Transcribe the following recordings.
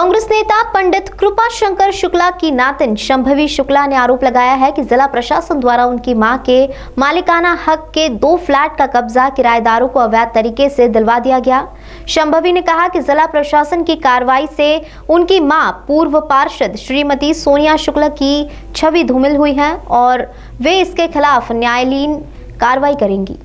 कांग्रेस नेता पंडित कृपाशंकर शुक्ला की नातिन शंभवी शुक्ला ने आरोप लगाया है कि जिला प्रशासन द्वारा उनकी मां के मालिकाना हक के 2 फ्लैट का कब्जा किराएदारों को अवैध तरीके से दिलवा दिया गया। शंभवी ने कहा कि जिला प्रशासन की कार्रवाई से उनकी मां पूर्व पार्षद श्रीमती सोनिया शुक्ला की छवि धूमिल हुई है और वे इसके खिलाफ न्यायालयीन कार्रवाई करेंगी।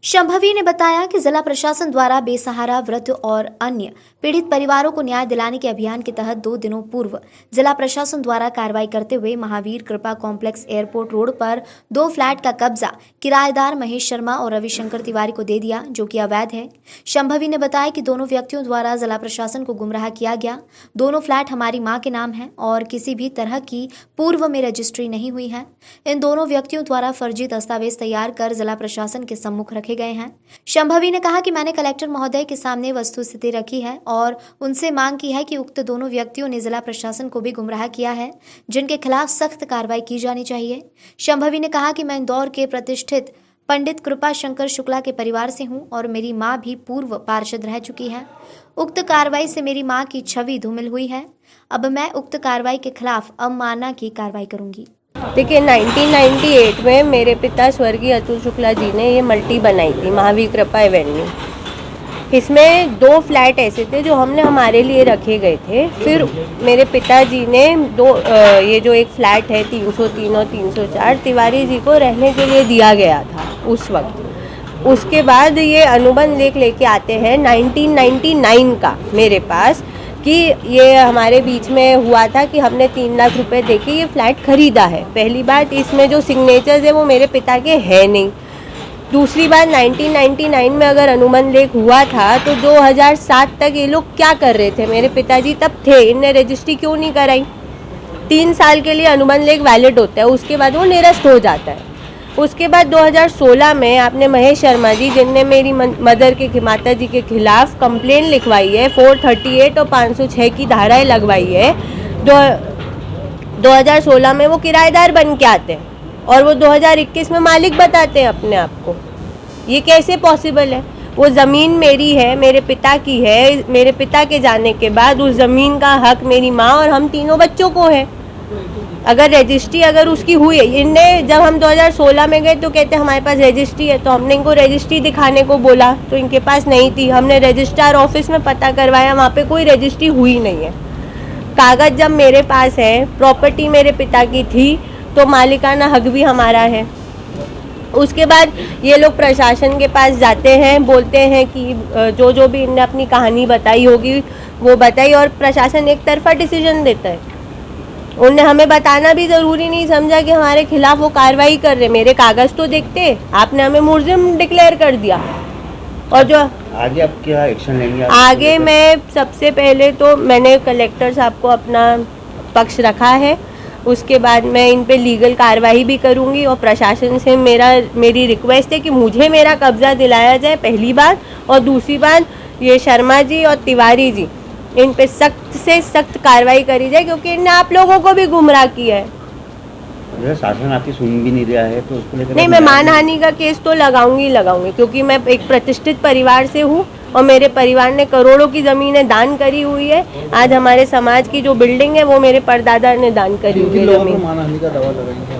शंभवी ने बताया कि जिला प्रशासन द्वारा बेसहारा वृद्ध और अन्य पीड़ित परिवारों को न्याय दिलाने के अभियान के तहत 2 दिनों पूर्व जिला प्रशासन द्वारा कार्रवाई करते हुए महावीर कृपा कॉम्प्लेक्स एयरपोर्ट रोड पर 2 फ्लैट का कब्जा किराएदार महेश शर्मा और रविशंकर तिवारी को दे दिया, जो कि अवैध है। शंभवी ने बताया कि दोनों व्यक्तियों द्वारा जिला प्रशासन को गुमराह किया गया। दोनों फ्लैट हमारी मां के नाम है और किसी भी तरह की पूर्व में रजिस्ट्री नहीं हुई है। इन दोनों व्यक्तियों द्वारा फर्जी दस्तावेज तैयार कर जिला प्रशासन के सम्मुख रखे गए हैं। शंभवी ने कहा कि मैंने कलेक्टर महोदय के सामने वस्तुस्थिति रखी है और उनसे मांग की है कि उक्त दोनों व्यक्तियों ने जिला प्रशासन को भी गुमराह किया है, जिनके खिलाफ सख्त कार्रवाई की जानी चाहिए। शंभवी ने कहा कि मैं इंदौर के प्रतिष्ठित पंडित कृपाशंकर शुक्ला के परिवार से हूं और मेरी मां भी पूर्व पार्षद रह चुकी है। उक्त कार्रवाई से मेरी मां की छवि धूमिल हुई है। अब मैं उक्त कार्रवाई के खिलाफ अवमानना की कार्रवाई करूंगी। देखिए 1998 में मेरे पिता स्वर्गीय अतुल शुक्ला जी ने ये मल्टी बनाई थी महावीर कृपा एवेन्यू। इसमें 2 फ्लैट ऐसे थे जो हमने हमारे लिए रखे गए थे। फिर मेरे पिताजी ने ये जो एक फ्लैट है 303 और 304 तिवारी जी को रहने के लिए दिया गया था उस वक्त। उसके बाद ये अनुबंध लेख लेके आते हैं 1999 का मेरे पास कि ये हमारे बीच में हुआ था कि हमने 3 लाख रुपए देके ये फ्लैट खरीदा है। पहली बात, इसमें जो सिग्नेचर्स है वो मेरे पिता के है नहीं। दूसरी बात, 1999 में अगर अनुबंध लेख हुआ था तो 2007 तक ये लोग क्या कर रहे थे? मेरे पिताजी तब थे, इनने रजिस्ट्री क्यों नहीं कराई? 3 साल के लिए अनुबंध लेख वैलिड होता है, उसके बाद वो निरस्त हो जाता है। उसके बाद 2016 में आपने महेश शर्मा जी, जिनने मेरी माता जी के खिलाफ कंप्लेन लिखवाई है, 438 और 506 की धाराएं लगवाई है। 2016 में वो किराएदार बन के आते हैं और वो 2021 में मालिक बताते हैं अपने आप को। ये कैसे पॉसिबल है? वो ज़मीन मेरी है, मेरे पिता की है। मेरे पिता के जाने के बाद उस ज़मीन का हक मेरी माँ और हम तीनों बच्चों को है। अगर रजिस्ट्री अगर उसकी हुई है, इनने जब हम 2016 में गए तो कहते हमारे पास रजिस्ट्री है, तो हमने इनको रजिस्ट्री दिखाने को बोला तो इनके पास नहीं थी। हमने रजिस्ट्रार ऑफिस में पता करवाया, वहाँ पे कोई रजिस्ट्री हुई नहीं है। कागज़ जब मेरे पास है, प्रॉपर्टी मेरे पिता की थी, तो मालिकाना हक भी हमारा है। उसके बाद ये लोग प्रशासन के पास जाते हैं, बोलते हैं कि जो भी इनने अपनी कहानी बताई होगी वो बताई, और प्रशासन एक तरफा डिसीजन देता है। उनने हमें बताना भी ज़रूरी नहीं समझा कि हमारे खिलाफ वो कार्रवाई कर रहे। मेरे कागज़ तो देखते, आपने हमें मुलजिम डिक्लेयर कर दिया। और जो आगे आप क्या एक्शन लेंगे? आगे मैं सबसे पहले तो मैंने कलेक्टर साहब को अपना पक्ष रखा है, उसके बाद मैं इन पे लीगल कार्रवाई भी करूंगी और प्रशासन से मेरी रिक्वेस्ट है कि मुझे मेरा कब्ज़ा दिलाया जाए, पहली बात। और दूसरी बात, ये शर्मा जी और तिवारी जी, इन पे सख्त से सख्त कार्रवाई करी जाए, क्योंकि इनने आप लोगों को भी गुमराह किया है। शासन आपकी सुन भी नहीं रहा है तो उसको लेकर नहीं, मैं मानहानि का केस तो लगाऊंगी, क्योंकि मैं एक प्रतिष्ठित परिवार से हूँ और मेरे परिवार ने करोड़ों की ज़मीनें दान करी हुई है। आज हमारे समाज की जो बिल्डिंग है वो मेरे परदादा ने दान करी हुई है ज़मीन। मानहानि का दावा लगाएंगे?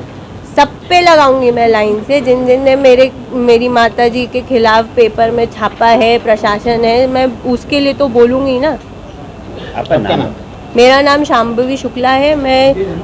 सब पे लगाऊंगी मैं लाइन से। जिन जिन ने मेरी माता जी के खिलाफ पेपर में छापा है, प्रशासन है, मैं उसके लिए तो बोलूँगी ना। आपका नाम? मेरा नाम शंभवी शुक्ला है। मैं